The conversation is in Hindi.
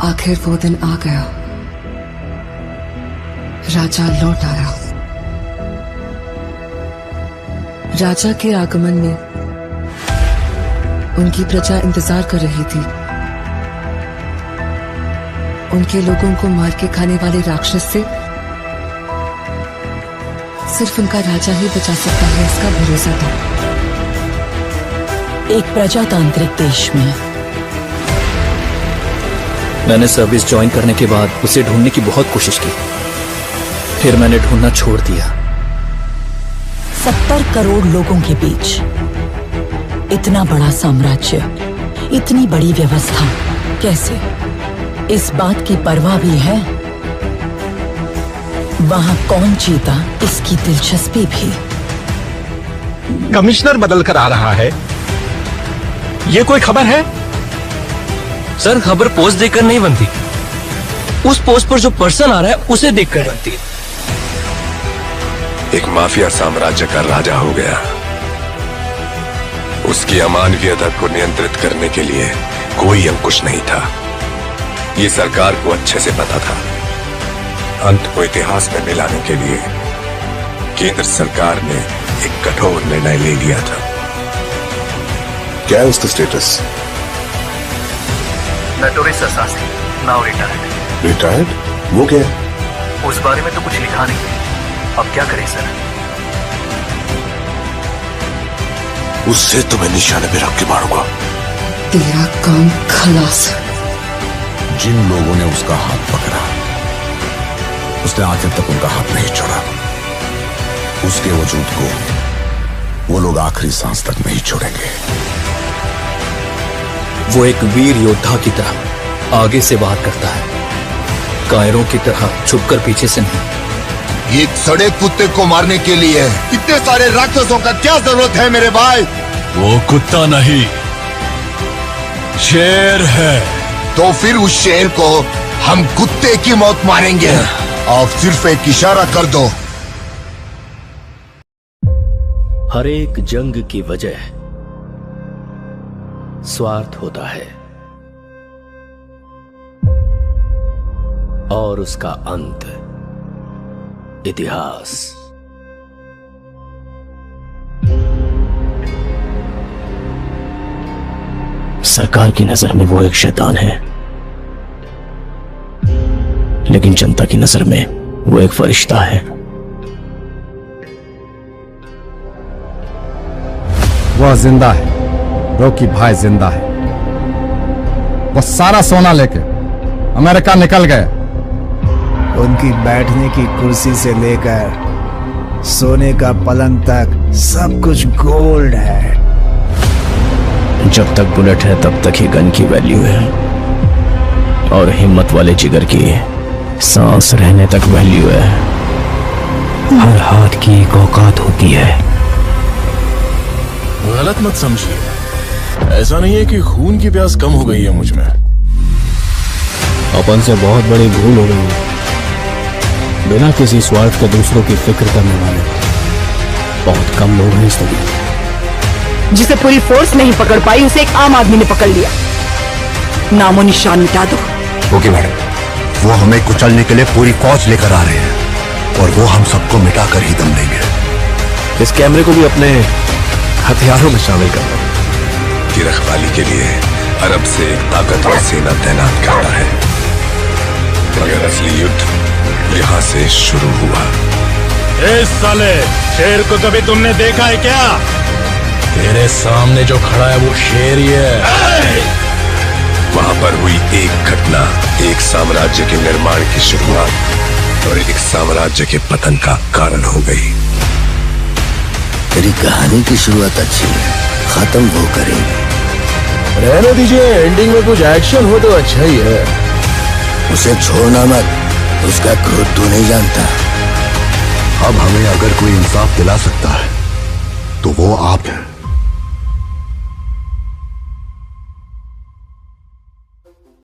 आखिर वो दिन आ गया। राजा लौट आया। राजा के आगमन में उनकी प्रजा इंतजार कर रही थी। उनके लोगों को मार के खाने वाले राक्षस से सिर्फ उनका राजा ही बचा सकता है, इसका भरोसा था। एक प्रजातांत्रिक देश में मैंने सर्विस ज्वाइन करने के बाद उसे ढूंढने की बहुत कोशिश की, फिर मैंने ढूंढना छोड़ दिया। 70 करोड़ लोगों के बीच इतना बड़ा साम्राज्य, इतनी बड़ी व्यवस्था, कैसे? इस बात की परवाह भी है वहां कौन जीता, इसकी दिलचस्पी भी। कमिश्नर बदल कर आ रहा है, ये कोई खबर है? सर, खबर पोस्ट देखकर नहीं बनती, उस पोस्ट पर जो पर्सन आ रहा है उसे देखकर बनती है। एक माफिया साम्राज्य का राजा हो गया। उसकी अमानवीयता को नियंत्रित करने के लिए कोई अंकुश नहीं था। ये सरकार को अच्छे से पता था। अंत को इतिहास में मिलाने के लिए केंद्र सरकार ने एक कठोर निर्णय ले लिया था। क्या है उसका status? Notorious assassin, now retired. Retired? वो क्या है? उस बारे में तो कुछ लिखा नहीं। अब क्या करें सर? उससे तुम्हें निशाने पे रख के मारूंगा। तेरा काम खलास। जिन लोगों ने उसका हाथ पकड़ा, उसने आखिर तक उनका हाथ नहीं छोड़ा। उसके वजूद को वो लोग आखिरी सांस तक नहीं छोड़ेंगे। वो एक वीर योद्धा की तरह आगे से वार करता है, कायरों की तरह छुपकर पीछे से नहीं। एक सड़े कुत्ते को मारने के लिए इतने सारे राक्षसों का क्या जरूरत है मेरे भाई? वो कुत्ता नहीं, शेर है। तो फिर उस शेर को हम कुत्ते की मौत मारेंगे। आप सिर्फ एक इशारा कर दो। हर एक जंग की वजह स्वार्थ होता है और उसका अंत इतिहास। सरकार की नजर में वो एक शैतान है, लेकिन जनता की नजर में वो एक फरिश्ता है। वह जिंदा है, रॉकी भाई जिंदा है। वो सारा सोना लेके अमेरिका निकल गए। उनकी बैठने की कुर्सी से लेकर सोने का पलंग तक सब कुछ गोल्ड है। जब तक बुलेट है तब तक ही गन की वैल्यू है, और हिम्मत वाले जिगर की सांस रहने तक वैल्यू है। हर हाथ की एक औकात होती है। गलत मत समझिए, ऐसा नहीं है कि खून की प्यास कम हो गई है मुझ में। अपन से बहुत बड़ी भूल हो गई है। बिना किसी स्वार्थ के दूसरों की फिक्र करने वाले बहुत कम लोग हैं इस दुनिया। जिसे पूरी फोर्स नहीं पकड़ पाई, उसे एक आम आदमी ने पकड़ लिया। नामो निशान मिटा दो। ओके मैडम, वो हमें कुचलने के लिए पूरी फौज लेकर आ रहे हैं और वो हम सबको मिटाकर ही दम देंगे। इस कैमरे को भी अपने हथियारों में शामिल करना की रखवाली के लिए अरब से एक ताकतवर सेना तैनात करता है, मगर असली युद्ध यहाँ से शुरू हुआ। इस साले शेर को कभी तुमने देखा है क्या? तेरे सामने जो खड़ा है वो शेर ही है। वहां पर हुई एक घटना एक साम्राज्य के निर्माण की शुरुआत और एक साम्राज्य के पतन का कारण हो गई। तेरी कहानी की शुरुआत अच्छी है, खत्म वो करेंगे। रहने दीजिए, एंडिंग में कुछ एक्शन हो तो अच्छा ही है। उसे छोड़ना मत, उसका क्रोध तू नहीं जानता। अब हमें अगर कोई इंसाफ दिला सकता है तो वो आप हैं।